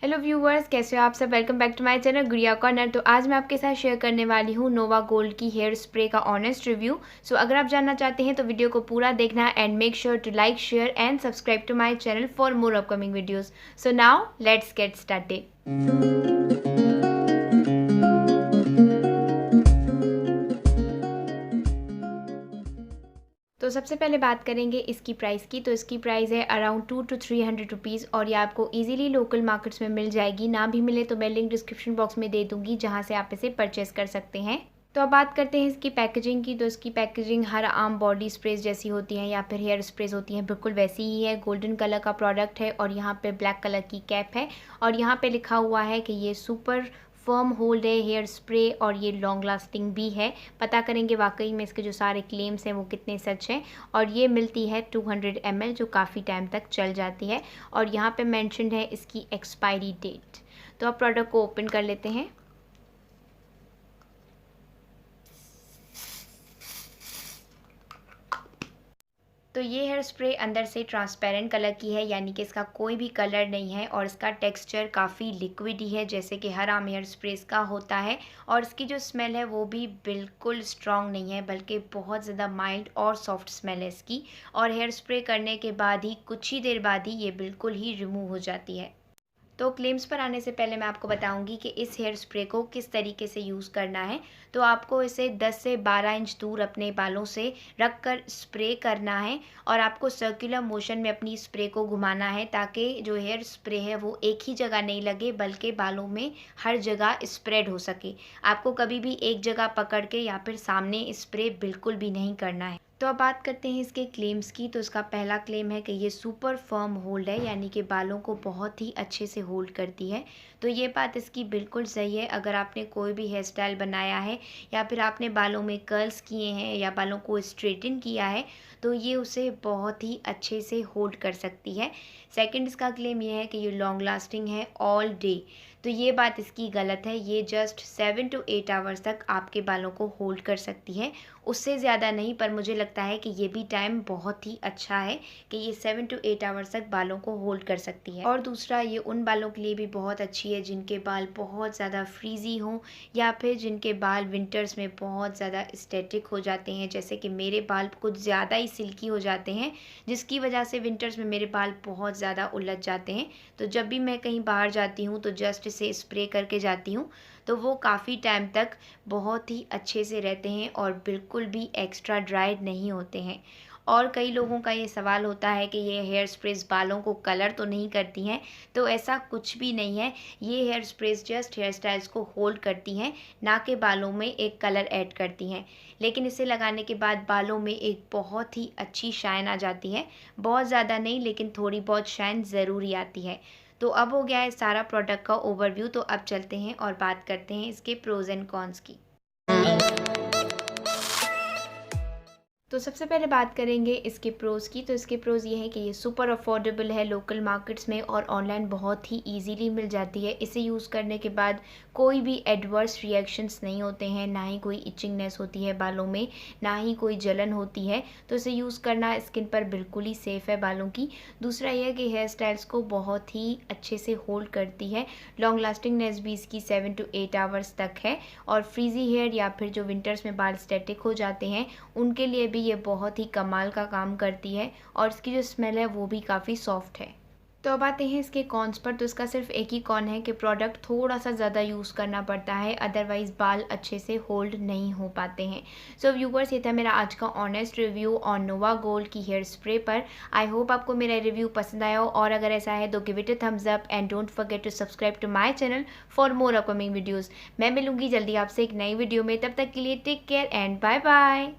Hello viewers, कैसे हो आप सब। Welcome back to my channel Gudiya corner. तो आज मैं आपके साथ शेयर करने वाली हूँ नोवा गोल्ड की हेयर स्प्रे का ऑनेस्ट रिव्यू। सो अगर आप जानना चाहते हैं तो वीडियो को पूरा देखना and make sure to like, share and subscribe to my channel for more upcoming videos. So now let's get started. तो सबसे पहले बात करेंगे इसकी प्राइस की। तो इसकी प्राइस है अराउंड 200 to 300 रुपीज़ और ये आपको इजीली लोकल मार्केट्स में मिल जाएगी। ना भी मिले तो मैं लिंक डिस्क्रिप्शन बॉक्स में दे दूंगी जहां से आप इसे परचेस कर सकते हैं। तो अब बात करते हैं इसकी पैकेजिंग की। तो इसकी पैकेजिंग हर आम बॉडी स्प्रेज जैसी होती है या फिर हेयर स्प्रेज होती हैं, बिल्कुल वैसी ही है। गोल्डन कलर का प्रोडक्ट है और यहाँ पे ब्लैक कलर की कैप है और यहाँ पे लिखा हुआ है कि ये सुपर फर्म होल्ड है हेयर स्प्रे और ये लॉन्ग लास्टिंग भी है। पता करेंगे वाकई में इसके जो सारे क्लेम्स हैं वो कितने सच हैं। और ये मिलती है 200 ml जो काफ़ी टाइम तक चल जाती है और यहाँ पे मेंशन्ड है इसकी एक्सपायरी डेट। तो अब प्रोडक्ट को ओपन कर लेते हैं। तो ये हेयर स्प्रे अंदर से ट्रांसपेरेंट कलर की है, यानी कि इसका कोई भी कलर नहीं है और इसका टेक्सचर काफ़ी लिक्विड ही है जैसे कि हर आम हेयर स्प्रेस का होता है। और इसकी जो स्मेल है वो भी बिल्कुल स्ट्रॉन्ग नहीं है बल्कि बहुत ज़्यादा माइल्ड और सॉफ्ट स्मेल है इसकी। और हेयर स्प्रे करने के बाद ही कुछ ही देर बाद ही ये बिल्कुल ही रिमूव हो जाती है। तो क्लेम्स पर आने से पहले मैं आपको बताऊंगी कि इस हेयर स्प्रे को किस तरीके से यूज़ करना है। तो आपको इसे 10 से 12 इंच दूर अपने बालों से रख कर स्प्रे करना है और आपको सर्कुलर मोशन में अपनी स्प्रे को घुमाना है ताकि जो हेयर स्प्रे है वो एक ही जगह नहीं लगे बल्कि बालों में हर जगह स्प्रेड हो सके। आपको कभी भी एक जगह पकड़ के या फिर सामने स्प्रे बिल्कुल भी नहीं करना है। तो अब बात करते हैं इसके क्लेम्स की। तो इसका पहला क्लेम है कि ये सुपर फर्म होल्ड है, यानी कि बालों को बहुत ही अच्छे से होल्ड करती है। तो ये बात इसकी बिल्कुल सही है। अगर आपने कोई भी हेयर स्टाइल बनाया है या फिर आपने बालों में कर्ल्स किए हैं या बालों को स्ट्रेटन किया है तो ये उसे बहुत ही अच्छे से होल्ड कर सकती है। सेकंड इसका क्लेम ये है कि ये लॉन्ग लास्टिंग है ऑल डे। तो ये बात इसकी गलत है। ये जस्ट 7 to 8 आवर्स तक आपके बालों को होल्ड कर सकती है, उससे ज़्यादा नहीं। पर मुझे लगता है कि ये भी टाइम बहुत ही अच्छा है कि ये 7 to 8 आवर्स तक बालों को होल्ड कर सकती है। और दूसरा, ये उन बालों के लिए भी बहुत अच्छी है जिनके बाल बहुत ज़्यादा फ्रीजी हों या फिर जिनके बाल विंटर्स में बहुत ज़्यादा स्टैटिक हो जाते हैं। जैसे कि मेरे बाल कुछ ज़्यादा ही सिल्की हो जाते हैं जिसकी वजह से विंटर्स में मेरे बाल बहुत ज़्यादा उलझ जाते हैं। तो जब भी मैं कहीं बाहर जाती हूँ तो जस्ट इसे स्प्रे करके जाती हूँ तो वो काफ़ी टाइम तक बहुत ही अच्छे से रहते हैं और बिल्कुल भी एक्स्ट्रा ड्राइड नहीं होते हैं। और कई लोगों का ये सवाल होता है कि ये हेयर स्प्रेस बालों को कलर तो नहीं करती हैं। तो ऐसा कुछ भी नहीं है। ये hair sprays just hair styles को होल्ड करती हैं, ना कि बालों में एक कलर ऐड करती हैं। लेकिन इसे लगाने के बाद बालों में एक बहुत ही अच्छी शाइन आ जाती है। बहुत ज़्यादा नहीं लेकिन थोड़ी बहुत शाइन ज़रूरी आती है। तो अब हो गया है सारा प्रोडक्ट का ओवरव्यू। तो अब चलते हैं और बात करते हैं इसके प्रोज एंड कॉन्स की। तो सबसे पहले बात करेंगे इसके प्रोज़ की। तो इसके प्रोज़ ये है कि ये सुपर अफोर्डेबल है लोकल मार्केट्स में और ऑनलाइन बहुत ही इजीली मिल जाती है। इसे यूज़ करने के बाद कोई भी एडवर्स रिएक्शंस नहीं होते हैं, ना ही कोई इचिंगनेस होती है बालों में, ना ही कोई जलन होती है। तो इसे यूज़ करना स्किन पर बिल्कुल ही सेफ़ है बालों की। दूसरा यह है कि हेयर स्टाइल्स को बहुत ही अच्छे से होल्ड करती है। लॉन्ग लास्टिंगनेस भी इसकी 7 to 8 आवर्स तक है। और फ्रीजी हेयर या फिर जो विंटर्स में बाल स्टैटिक हो जाते हैं उनके लिए भी ये बहुत ही कमाल का काम करती है और इसकी जो स्मेल है वो भी काफ़ी सॉफ्ट है। तो अब आते हैं इसके कॉन्स पर। तो इसका सिर्फ एक ही कॉन है कि प्रोडक्ट थोड़ा सा ज़्यादा यूज़ करना पड़ता है, अदरवाइज़ बाल अच्छे से होल्ड नहीं हो पाते हैं। सो व्यूवर्स, ये था मेरा आज का honest review on Nova gold की हेयर स्प्रे पर। आई होप आपको मेरा रिव्यू पसंद आया हो और अगर ऐसा है तो give it a thumbs up and don't forget to subscribe to my channel for more upcoming videos. मैं मिलूंगी जल्दी आपसे एक नई वीडियो में। तब तक के लिए take care and bye bye.